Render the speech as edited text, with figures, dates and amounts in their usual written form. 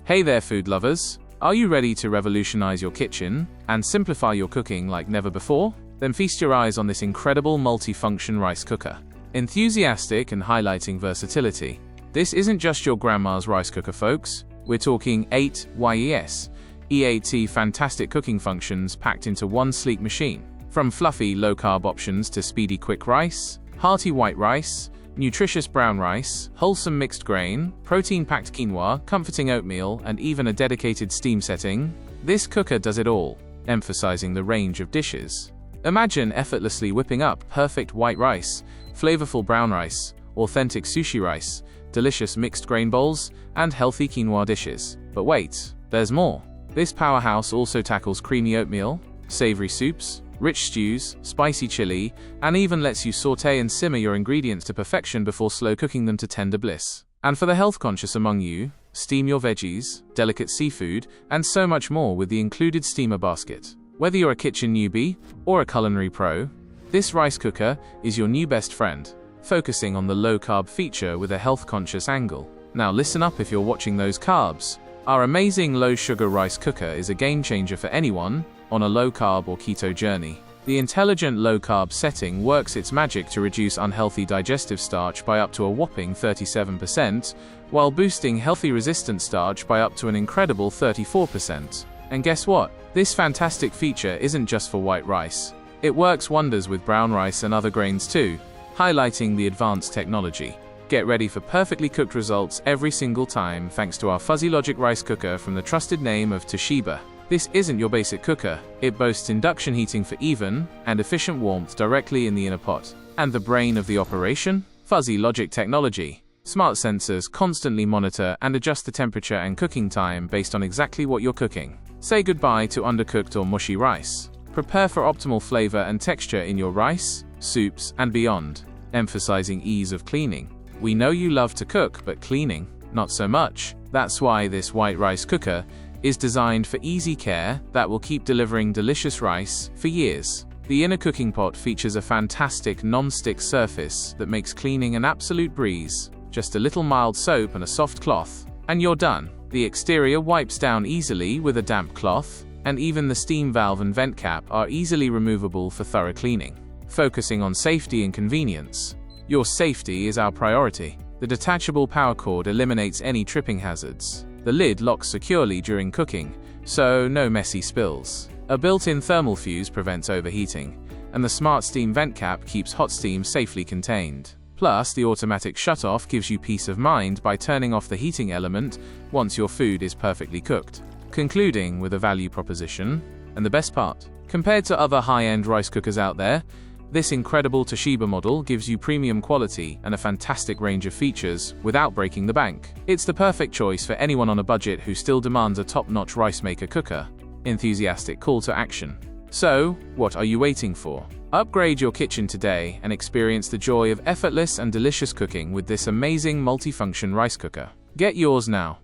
Hey there, food lovers! Are you ready to revolutionize your kitchen and simplify your cooking like never before? Then feast your eyes on this incredible multi-function rice cooker. Enthusiastic and highlighting versatility. This isn't just your grandma's rice cooker, folks. We're talking 8 EAT fantastic cooking functions packed into one sleek machine. From fluffy low-carb options to speedy quick rice, hearty white rice, nutritious brown rice, wholesome mixed grain, protein-packed quinoa, comforting oatmeal, and even a dedicated steam setting, this cooker does it all, emphasizing the range of dishes. Imagine effortlessly whipping up perfect white rice, flavorful brown rice, authentic sushi rice, delicious mixed grain bowls, and healthy quinoa dishes. But wait, there's more. This powerhouse also tackles creamy oatmeal, savory soups, rich stews, spicy chili, and even lets you sauté and simmer your ingredients to perfection before slow cooking them to tender bliss. And for the health-conscious among you, steam your veggies, delicate seafood, and so much more with the included steamer basket. Whether you're a kitchen newbie or a culinary pro, this rice cooker is your new best friend, focusing on the low-carb feature with a health-conscious angle. Now listen up if you're watching those carbs. Our amazing low-sugar rice cooker is a game-changer for anyone on a low-carb or keto journey. The intelligent low-carb setting works its magic to reduce unhealthy digestive starch by up to a whopping 37%, while boosting healthy resistant starch by up to an incredible 34%. And guess what? This fantastic feature isn't just for white rice. It works wonders with brown rice and other grains too, highlighting the advanced technology. Get ready for perfectly cooked results every single time thanks to our Fuzzy Logic rice cooker from the trusted name of Toshiba. This isn't your basic cooker. It boasts induction heating for even and efficient warmth directly in the inner pot. And the brain of the operation? Fuzzy Logic technology. Smart sensors constantly monitor and adjust the temperature and cooking time based on exactly what you're cooking. Say goodbye to undercooked or mushy rice. Prepare for optimal flavor and texture in your rice, soups, and beyond, emphasizing ease of cleaning. We know you love to cook, but cleaning, not so much. That's why this white rice cooker is designed for easy care that will keep delivering delicious rice for years. The inner cooking pot features a fantastic non-stick surface that makes cleaning an absolute breeze. Just a little mild soap and a soft cloth, and you're done. The exterior wipes down easily with a damp cloth, and even the steam valve and vent cap are easily removable for thorough cleaning. Focusing on safety and convenience. Your safety is our priority. The detachable power cord eliminates any tripping hazards. The lid locks securely during cooking, so no messy spills. A built-in thermal fuse prevents overheating, and the smart steam vent cap keeps hot steam safely contained. Plus, the automatic shutoff gives you peace of mind by turning off the heating element once your food is perfectly cooked. Concluding with a value proposition, and the best part, compared to other high-end rice cookers out there, this incredible Toshiba model gives you premium quality and a fantastic range of features without breaking the bank. It's the perfect choice for anyone on a budget who still demands a top-notch rice maker cooker. Enthusiastic call to action. So, what are you waiting for? Upgrade your kitchen today and experience the joy of effortless and delicious cooking with this amazing multifunction rice cooker. Get yours now.